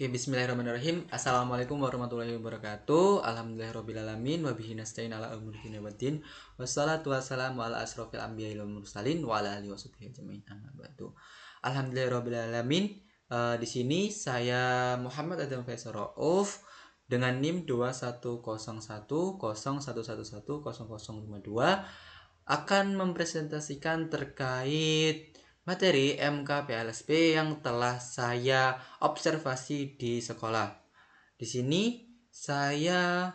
Oke, bismillahirrahmanirrahim. Assalamualaikum warahmatullahi wabarakatuh. Alhamdulillahirrahmanirrahim. Wabihi nasta'in ala umuri dunya waddin. Wassalatu wassalamu ala asrofil anbiya'i wal mursalin wa ala alihi washabihi ajmain. Amma ba'du. Alhamdulillahirrahmanirrahim. Di sini saya Muhammad Adam Faisal Rauf dengan NIM 210101111052 akan mempresentasikan terkait materi MKPLSP yang telah saya observasi di sekolah. Di sini saya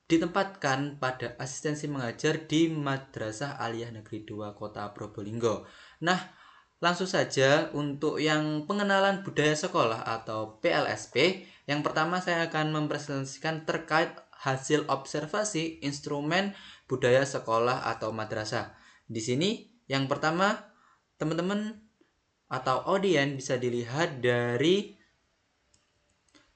ditempatkan pada asistensi mengajar di Madrasah Aliyah Negeri 2 Kota Probolinggo. Nah, langsung saja untuk yang pengenalan budaya sekolah atau PLSP, yang pertama saya akan mempresentasikan terkait hasil observasi instrumen budaya sekolah atau madrasah. Di sini yang pertama teman-teman atau audien bisa dilihat dari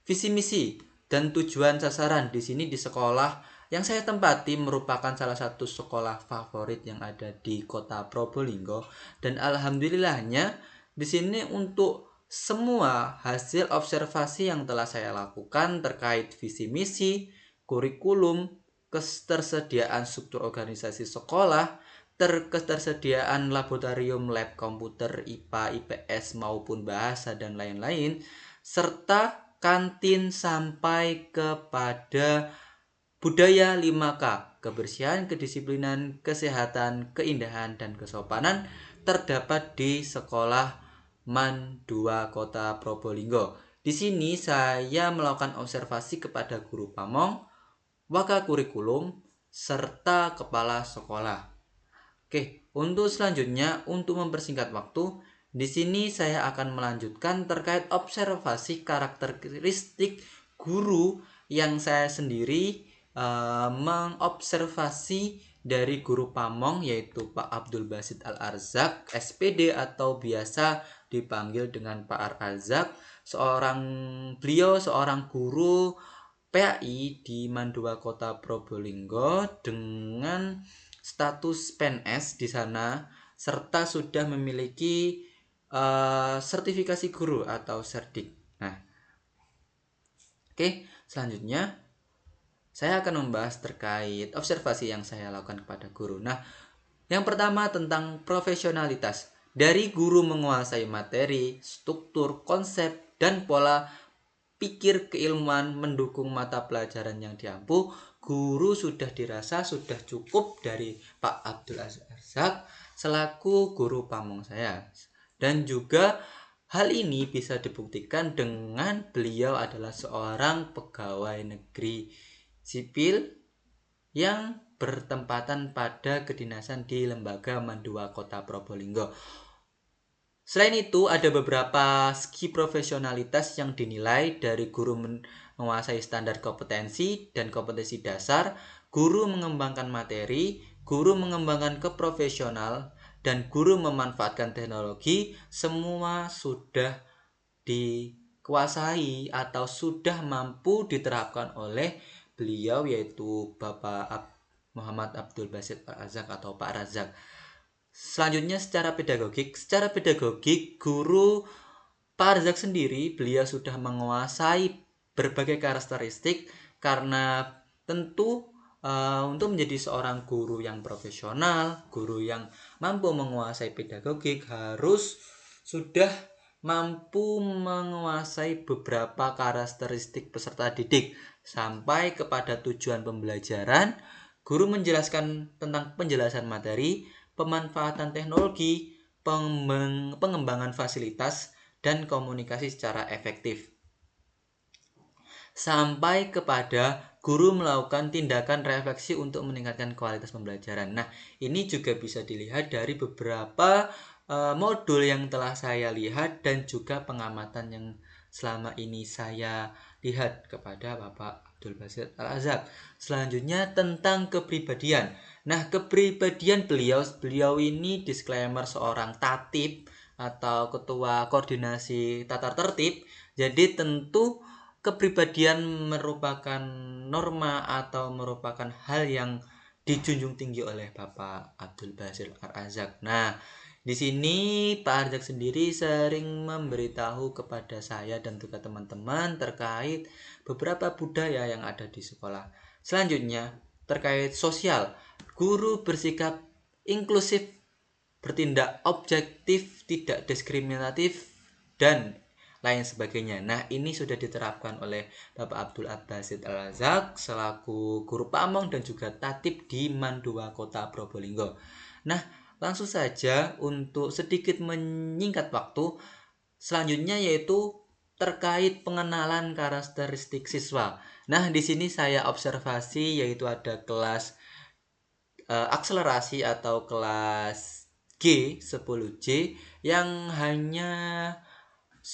visi misi dan tujuan sasaran. Di sini di sekolah yang saya tempati merupakan salah satu sekolah favorit yang ada di Kota Probolinggo, dan alhamdulillahnya di sini untuk semua hasil observasi yang telah saya lakukan terkait visi misi, kurikulum, ketersediaan struktur organisasi sekolah, ketersediaan laboratorium lab komputer, IPA, IPS maupun bahasa dan lain-lain, serta kantin sampai kepada budaya 5K, kebersihan, kedisiplinan, kesehatan, keindahan, dan kesopanan terdapat di sekolah MAN 2 Kota Probolinggo. Di sini saya melakukan observasi kepada guru pamong, waka kurikulum, serta kepala sekolah. Oke, untuk selanjutnya, untuk mempersingkat waktu, di sini saya akan melanjutkan terkait observasi karakteristik guru yang saya sendiri mengobservasi dari guru pamong, yaitu Pak Abdul Basit Al-Arzak, SPD atau biasa dipanggil dengan Pak Al-Arzak. Beliau seorang guru PAI di MAN 2 Kota Probolinggo dengan status PNS di sana, serta sudah memiliki sertifikasi guru atau serdik. Nah, oke, selanjutnya saya akan membahas terkait observasi yang saya lakukan kepada guru. Nah, yang pertama tentang profesionalitas. Dari guru menguasai materi, struktur, konsep, dan pola pikir keilmuan mendukung mata pelajaran yang diampu, guru sudah dirasa sudah cukup dari Pak Abdul Arzak selaku guru pamong saya. Dan juga hal ini bisa dibuktikan dengan beliau adalah seorang pegawai negeri sipil yang bertempatan pada kedinasan di Lembaga MAN 2 Kota Probolinggo. Selain itu, ada beberapa segi profesionalitas yang dinilai dari guru menguasai standar kompetensi dan kompetensi dasar, guru mengembangkan materi, guru mengembangkan keprofesional, dan guru memanfaatkan teknologi. Semua sudah dikuasai atau sudah mampu diterapkan oleh beliau, yaitu Bapak Muhammad Abdul Basit Al-Arzak atau Pak Razak. Selanjutnya secara pedagogik guru Pak Razak sendiri, beliau sudah menguasai berbagai karakteristik, karena tentu untuk menjadi seorang guru yang profesional, guru yang mampu menguasai pedagogik, harus sudah mampu menguasai beberapa karakteristik peserta didik sampai kepada tujuan pembelajaran. Guru menjelaskan tentang penjelasan materi, pemanfaatan teknologi, pengembangan fasilitas, dan komunikasi secara efektif. Sampai kepada guru melakukan tindakan refleksi untuk meningkatkan kualitas pembelajaran. Nah, ini juga bisa dilihat dari beberapa modul yang telah saya lihat dan juga pengamatan yang selama ini saya lihat kepada Bapak Abdul Basit Al-Arzak. Selanjutnya tentang kepribadian. Nah, kepribadian beliau ini disclaimer seorang tatib atau ketua koordinasi tata tertib. Jadi tentu kepribadian merupakan norma atau merupakan hal yang dijunjung tinggi oleh Bapak Abdul Basit Al-Arzak. Nah, Di sini Pak Arjak sendiri sering memberitahu kepada saya dan juga teman-teman terkait beberapa budaya yang ada di sekolah. Selanjutnya, terkait sosial, guru bersikap inklusif, bertindak objektif, tidak diskriminatif, dan lain sebagainya. Nah, ini sudah diterapkan oleh Bapak Abdul Abbasid Al-Razak selaku guru pamong dan juga tatib di Mandua Kota Probolinggo. Nah, langsung saja untuk sedikit menyingkat waktu, selanjutnya yaitu terkait pengenalan karakteristik siswa. Nah, di sini saya observasi yaitu ada kelas akselerasi atau kelas G10J yang hanya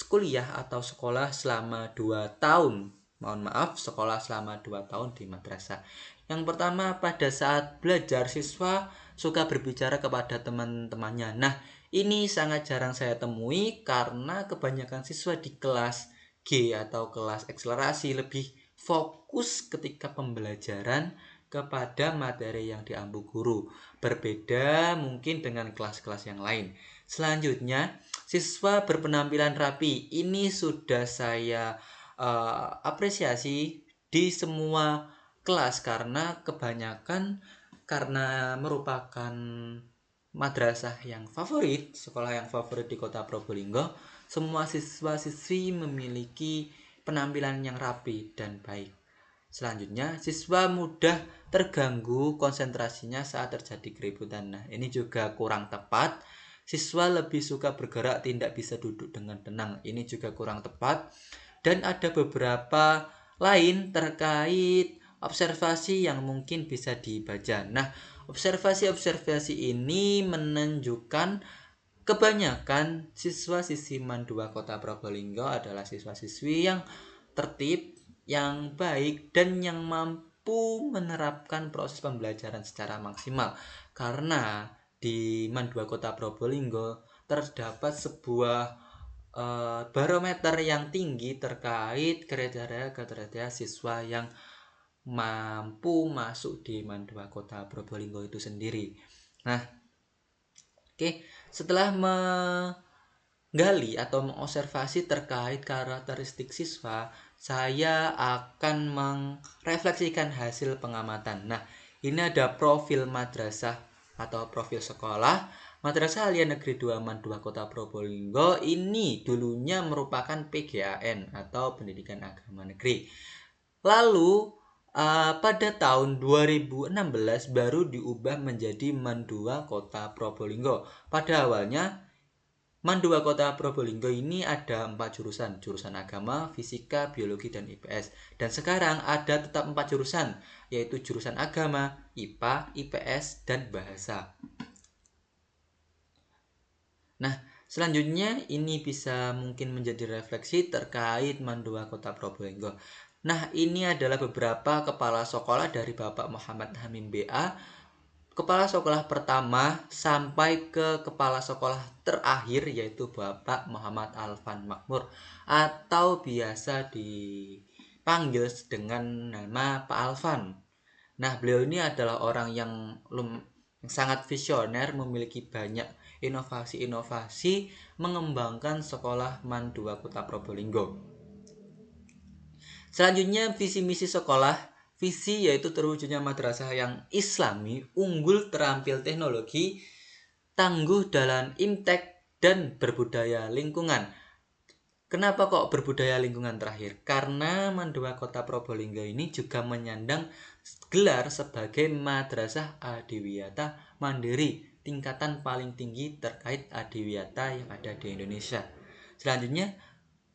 kuliah atau sekolah selama 2 tahun. Mohon maaf, sekolah selama 2 tahun di madrasah. Yang pertama, pada saat belajar siswa suka berbicara kepada teman-temannya. Nah, ini sangat jarang saya temui karena kebanyakan siswa di kelas G atau kelas akselerasi lebih fokus ketika pembelajaran kepada materi yang diampu guru. Berbeda mungkin dengan kelas-kelas yang lain. Selanjutnya, siswa berpenampilan rapi. Ini sudah saya apresiasi di semua kelas karena kebanyakan karena merupakan madrasah yang favorit, sekolah yang favorit di Kota Probolinggo, semua siswa-siswi memiliki penampilan yang rapi dan baik. Selanjutnya, siswa mudah terganggu konsentrasinya saat terjadi keributan. Nah, ini juga kurang tepat. Siswa lebih suka bergerak, tidak bisa duduk dengan tenang. Ini juga kurang tepat. Dan ada beberapa lain terkait observasi yang mungkin bisa dibaca. Nah, observasi-observasi ini menunjukkan kebanyakan siswa-siswi Mandua Kota Probolinggo adalah siswa-siswi yang tertib, yang baik, dan yang mampu menerapkan proses pembelajaran secara maksimal. Karena di Mandua Kota Probolinggo terdapat sebuah barometer yang tinggi terkait kriteria siswa yang mampu masuk di Mandua Kota Probolinggo itu sendiri. Nah, oke, setelah menggali atau mengobservasi terkait karakteristik siswa, saya akan merefleksikan hasil pengamatan. Nah, ini ada profil madrasah atau profil sekolah. Madrasah Alia Negeri 2 Mandua Kota Probolinggo ini dulunya merupakan PGAN atau Pendidikan Agama Negeri. Lalu pada tahun 2016 baru diubah menjadi Mandua Kota Probolinggo. Pada awalnya Mandua Kota Probolinggo ini ada 4 jurusan, jurusan agama, fisika, biologi, dan IPS. Dan sekarang ada tetap 4 jurusan, yaitu jurusan agama, IPA, IPS, dan bahasa. Nah, selanjutnya ini bisa mungkin menjadi refleksi terkait Mandua Kota Probolinggo. Nah, ini adalah beberapa kepala sekolah dari Bapak Muhammad Hamim BA, kepala sekolah pertama sampai ke kepala sekolah terakhir yaitu Bapak Muhammad Alfan Makmur atau biasa dipanggil dengan nama Pak Alfan. Nah, beliau ini adalah orang yang sangat visioner, memiliki banyak inovasi-inovasi mengembangkan sekolah Mandua Kota Probolinggo. Selanjutnya, visi misi sekolah. Visi yaitu terwujudnya madrasah yang islami, unggul terampil teknologi, tangguh dalam imtek, dan berbudaya lingkungan. Kenapa kok berbudaya lingkungan terakhir? Karena Mandua Kota Probolinggo ini juga menyandang gelar sebagai Madrasah Adiwiyata Mandiri, tingkatan paling tinggi terkait adiwiyata yang ada di Indonesia. Selanjutnya,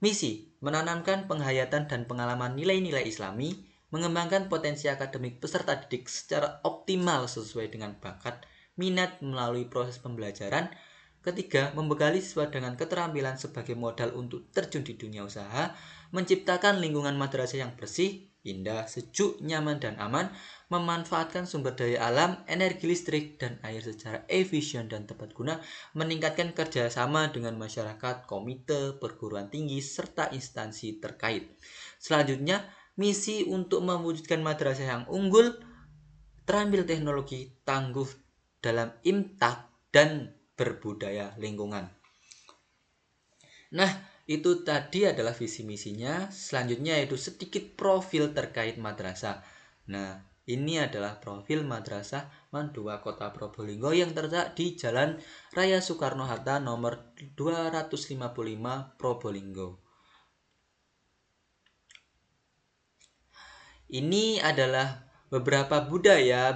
misi menanamkan penghayatan dan pengalaman nilai-nilai Islami, mengembangkan potensi akademik peserta didik secara optimal sesuai dengan bakat, minat melalui proses pembelajaran. Ketiga, membekali siswa dengan keterampilan sebagai modal untuk terjun di dunia usaha, menciptakan lingkungan madrasah yang bersih, indah, sejuk, nyaman, dan aman, memanfaatkan sumber daya alam, energi listrik, dan air secara efisien dan tepat guna, meningkatkan kerjasama dengan masyarakat, komite, perguruan tinggi, serta instansi terkait. Selanjutnya, misi untuk mewujudkan madrasah yang unggul, terampil teknologi, tangguh dalam imtak, dan berbudaya lingkungan. Nah, itu tadi adalah visi misinya. Selanjutnya yaitu sedikit profil terkait madrasah. Nah, ini adalah profil Madrasah Mandua Kota Probolinggo yang terletak di Jalan Raya Soekarno-Hatta nomor 255 Probolinggo. Ini adalah beberapa budaya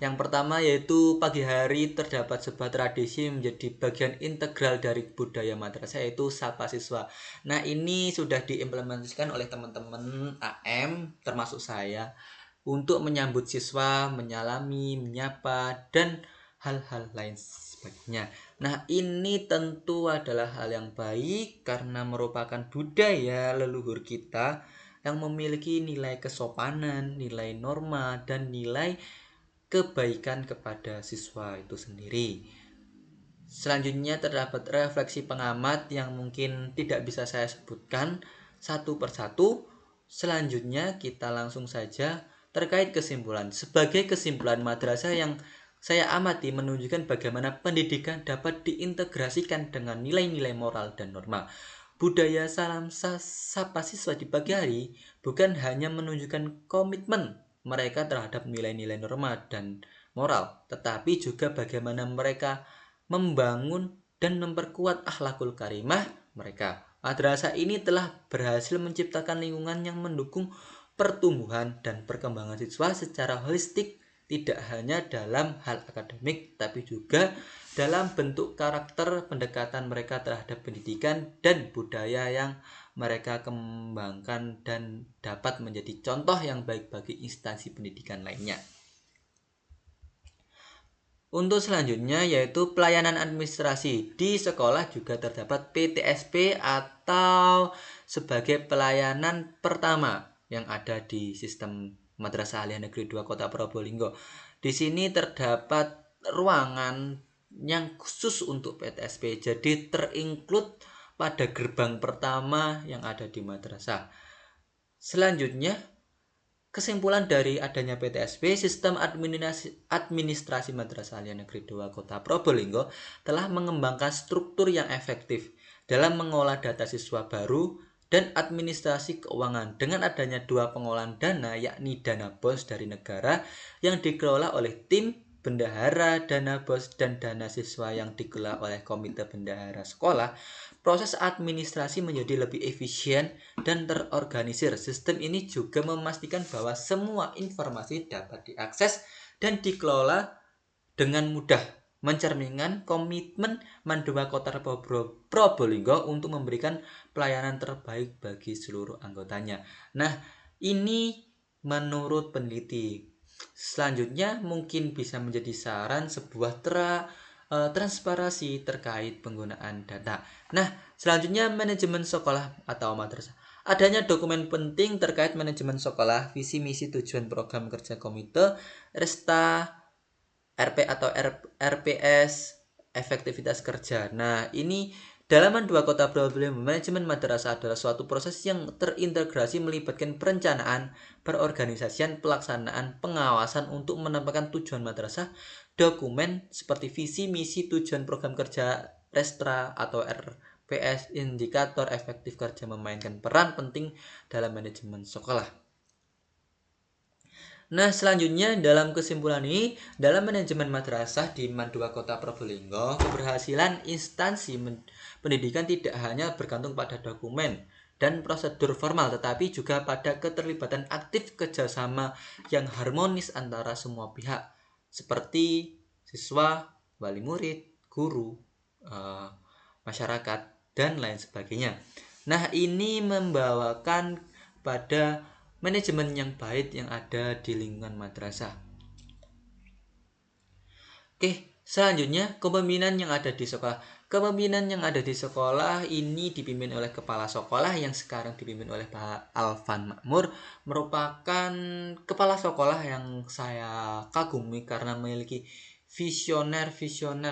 yang pertama yaitu pagi hari terdapat sebuah tradisi menjadi bagian integral dari budaya madrasah yaitu sapa siswa. Nah, ini sudah diimplementasikan oleh teman-teman AM termasuk saya untuk menyambut siswa, menyalami, menyapa, dan hal-hal lain sebagainya. Nah, ini tentu adalah hal yang baik karena merupakan budaya leluhur kita yang memiliki nilai kesopanan, nilai norma, dan nilai kebaikan kepada siswa itu sendiri. Selanjutnya terdapat refleksi pengamat yang mungkin tidak bisa saya sebutkan satu persatu. Selanjutnya kita langsung saja terkait kesimpulan. Sebagai kesimpulan, madrasah yang saya amati menunjukkan bagaimana pendidikan dapat diintegrasikan dengan nilai-nilai moral dan norma. Budaya salam sapa siswa di pagi hari bukan hanya menunjukkan komitmen mereka terhadap nilai-nilai norma dan moral, tetapi juga bagaimana mereka membangun dan memperkuat akhlakul karimah mereka. Madrasah ini telah berhasil menciptakan lingkungan yang mendukung pertumbuhan dan perkembangan siswa secara holistik, tidak hanya dalam hal akademik tapi juga dalam bentuk karakter pendekatan mereka terhadap pendidikan dan budaya yang mereka kembangkan dan dapat menjadi contoh yang baik bagi instansi pendidikan lainnya. Untuk selanjutnya yaitu pelayanan administrasi. Di sekolah juga terdapat PTSP atau sebagai pelayanan pertama yang ada di sistem Madrasah Aliyah Negeri 2 Kota Probolinggo. Di sini terdapat ruangan yang khusus untuk PTSP. Jadi terinclude pada gerbang pertama yang ada di madrasah. Selanjutnya, kesimpulan dari adanya PTSP, sistem administrasi Madrasah Aliyah Negeri 2 Kota Probolinggo telah mengembangkan struktur yang efektif dalam mengolah data siswa baru dan administrasi keuangan dengan adanya dua pengolahan dana, yakni dana BOS dari negara yang dikelola oleh tim bendahara dana BOS dan dana siswa yang dikelola oleh komite bendahara sekolah. Proses administrasi menjadi lebih efisien dan terorganisir. Sistem ini juga memastikan bahwa semua informasi dapat diakses dan dikelola dengan mudah, mencerminkan komitmen Mandua Kota Probolinggo untuk memberikan pelayanan terbaik bagi seluruh anggotanya. Nah, ini menurut peneliti. Selanjutnya mungkin bisa menjadi saran sebuah transparansi terkait penggunaan data. Nah, selanjutnya manajemen sekolah atau madrasah. Adanya dokumen penting terkait manajemen sekolah, visi misi tujuan program kerja komite, resta, RP atau RPS, efektivitas kerja. Nah, ini dalam Mandua Kota Probolinggo, manajemen madrasah adalah suatu proses yang terintegrasi melibatkan perencanaan, perorganisasian, pelaksanaan, pengawasan untuk menambahkan tujuan madrasah. Dokumen seperti visi, misi, tujuan program kerja, restra atau RPS, indikator efektif kerja memainkan peran penting dalam manajemen sekolah. Nah, selanjutnya dalam kesimpulan ini, dalam manajemen madrasah di Mandua Kota Probolinggo, keberhasilan instansi pendidikan tidak hanya bergantung pada dokumen dan prosedur formal, tetapi juga pada keterlibatan aktif kerjasama yang harmonis antara semua pihak, seperti siswa, wali murid, guru, masyarakat, dan lain sebagainya. Nah, ini membawakan pada manajemen yang baik yang ada di lingkungan madrasah. Oke, selanjutnya kepemimpinan yang ada di sekolah. Kepemimpinan yang ada di sekolah ini dipimpin oleh kepala sekolah yang sekarang dipimpin oleh Pak Alvan Makmur, merupakan kepala sekolah yang saya kagumi karena memiliki visioner,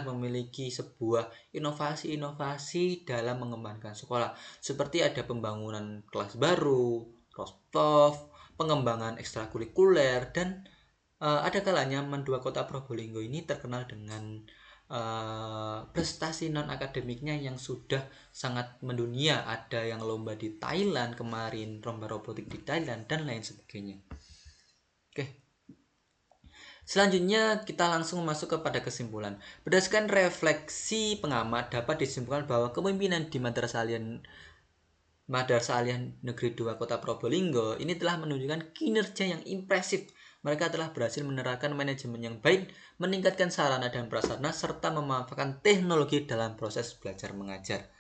memiliki sebuah inovasi dalam mengembangkan sekolah. Seperti ada pembangunan kelas baru, rostov, pengembangan ekstrakurikuler, dan ada kalanya Mandua Kota Probolinggo ini terkenal dengan prestasi non akademiknya yang sudah sangat mendunia. Ada yang lomba di Thailand kemarin, lomba robotik di Thailand dan lain sebagainya. Oke. Selanjutnya kita langsung masuk kepada kesimpulan. Berdasarkan refleksi pengamat dapat disimpulkan bahwa kepemimpinan di Madrasah Aliyah Negeri 2 Kota Probolinggo ini telah menunjukkan kinerja yang impresif. Mereka telah berhasil menerapkan manajemen yang baik, meningkatkan sarana dan prasarana, serta memanfaatkan teknologi dalam proses belajar mengajar.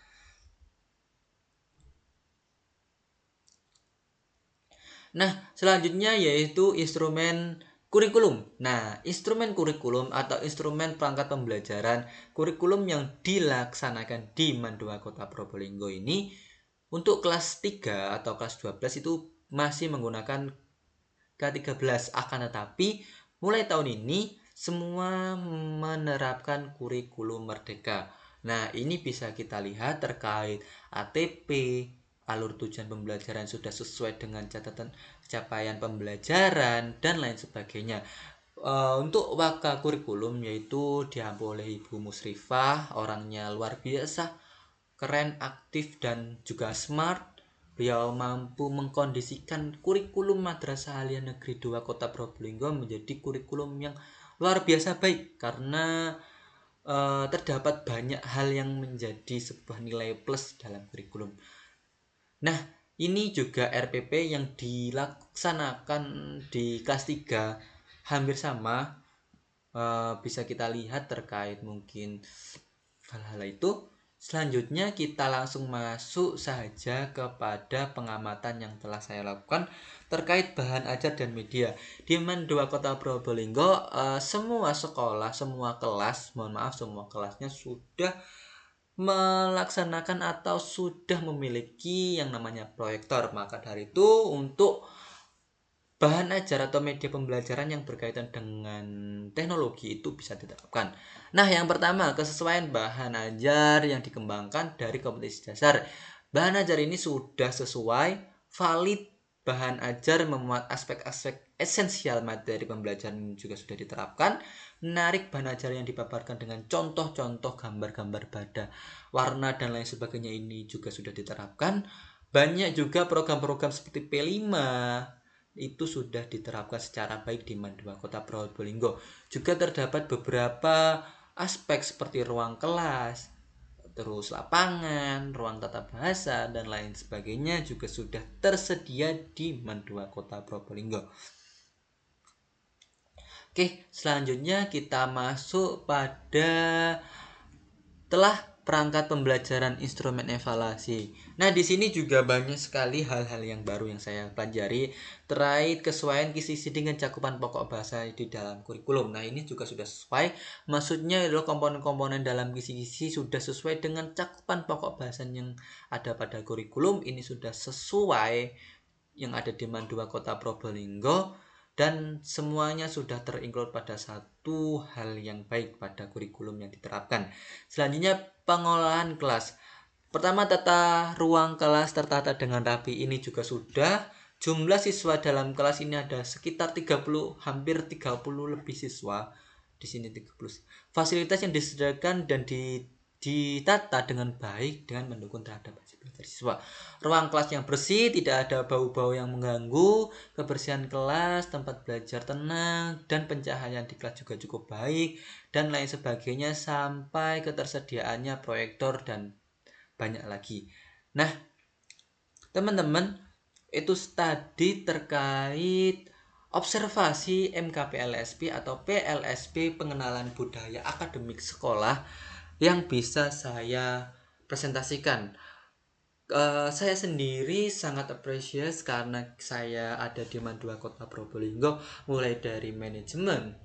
Nah, selanjutnya yaitu instrumen kurikulum. Nah, instrumen kurikulum atau instrumen perangkat pembelajaran kurikulum yang dilaksanakan di Mandua Kota Probolinggo ini untuk kelas 3 atau kelas 12 itu masih menggunakan K13, akan tetapi mulai tahun ini semua menerapkan kurikulum merdeka. Nah, ini bisa kita lihat terkait ATP, alur tujuan pembelajaran sudah sesuai dengan catatan capaian pembelajaran dan lain sebagainya. Untuk waka kurikulum yaitu diampu oleh Ibu Musrifah, orangnya luar biasa, keren, aktif dan juga smart. Beliau mampu mengkondisikan kurikulum Madrasah Aliyah Negeri 2 Kota Probolinggo menjadi kurikulum yang luar biasa baik karena terdapat banyak hal yang menjadi sebuah nilai plus dalam kurikulum. Nah, ini juga RPP yang dilaksanakan di kelas 3 hampir sama. Bisa kita lihat terkait mungkin hal-hal itu. Selanjutnya kita langsung masuk saja kepada pengamatan yang telah saya lakukan terkait bahan ajar dan media. Di Mandua Kota Probolinggo, semua sekolah, semua kelas, semua kelasnya sudah melaksanakan atau sudah memiliki yang namanya proyektor. Maka dari itu untuk bahan ajar atau media pembelajaran yang berkaitan dengan teknologi itu bisa diterapkan. Nah, yang pertama, kesesuaian bahan ajar yang dikembangkan dari kompetisi dasar. Bahan ajar ini sudah sesuai, valid, bahan ajar memuat aspek-aspek esensial materi pembelajaran juga sudah diterapkan. Menarik bahan ajar yang dipaparkan dengan contoh-contoh gambar-gambar pada warna dan lain sebagainya ini juga sudah diterapkan. Banyak juga program-program seperti P5 itu sudah diterapkan secara baik di Mandua Kota Probolinggo. Juga terdapat beberapa aspek seperti ruang kelas, terus lapangan, ruang tata bahasa, dan lain sebagainya juga sudah tersedia di Mandua Kota Probolinggo. Oke, selanjutnya kita masuk pada telah perangkat pembelajaran instrumen evaluasi. Nah, di sini juga banyak sekali hal-hal yang baru yang saya pelajari terkait kesesuaian kisi-kisi dengan cakupan pokok bahasa di dalam kurikulum. Nah, ini juga sudah sesuai. Maksudnya adalah komponen-komponen dalam kisi-kisi sudah sesuai dengan cakupan pokok bahasa yang ada pada kurikulum. Ini sudah sesuai yang ada di Mandua Kota Probolinggo dan semuanya sudah terinclude pada satu hal yang baik pada kurikulum yang diterapkan. Selanjutnya pengolahan kelas. Pertama, tata ruang kelas tertata dengan rapi, ini juga sudah. Jumlah siswa dalam kelas ini ada sekitar 30, hampir 30 lebih siswa. Di sini 30. Fasilitas yang disediakan dan ditata dengan baik dengan mendukung terhadap belajar siswa. Ruang kelas yang bersih, tidak ada bau-bau yang mengganggu, kebersihan kelas, tempat belajar tenang, dan pencahayaan di kelas juga cukup baik, dan lain sebagainya sampai ketersediaannya proyektor dan banyak lagi. Nah, teman-teman, itu tadi terkait observasi MKPLSP atau PLSP, pengenalan budaya akademik sekolah yang bisa saya presentasikan. Saya sendiri sangat appreciate karena saya ada di Mandua Kota Probolinggo, mulai dari manajemen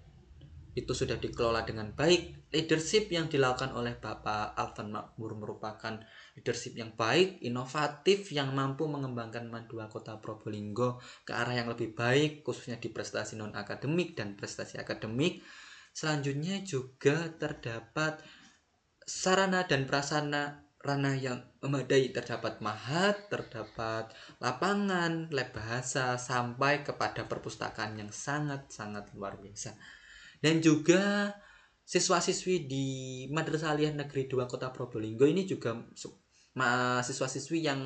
itu sudah dikelola dengan baik. Leadership yang dilakukan oleh Bapak Alvan Makmur merupakan leadership yang baik, inovatif, yang mampu mengembangkan Mandua Kota Probolinggo ke arah yang lebih baik, khususnya di prestasi non-akademik dan prestasi akademik. Selanjutnya juga terdapat sarana dan prasarana yang memadai, terdapat mahat, terdapat lapangan, lab bahasa, sampai kepada perpustakaan yang sangat-sangat luar biasa. Dan juga siswa-siswi di Madrasah Aliyah Negeri 2 Kota Probolinggo ini juga siswa-siswi yang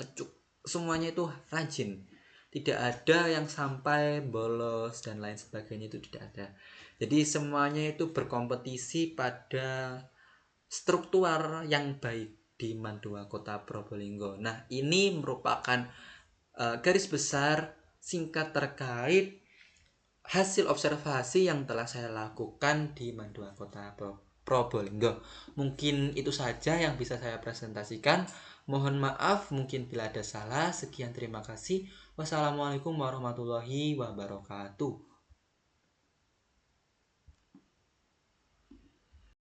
semuanya itu rajin. Tidak ada yang sampai bolos dan lain sebagainya, itu tidak ada. Jadi semuanya itu berkompetisi pada struktur yang baik di MAN 2 Kota Probolinggo. Nah, ini merupakan garis besar singkat terkait hasil observasi yang telah saya lakukan di MAN 2 Kota Probolinggo. Mungkin itu saja yang bisa saya presentasikan. Mohon maaf mungkin bila ada salah. Sekian, terima kasih. Wassalamualaikum warahmatullahi wabarakatuh.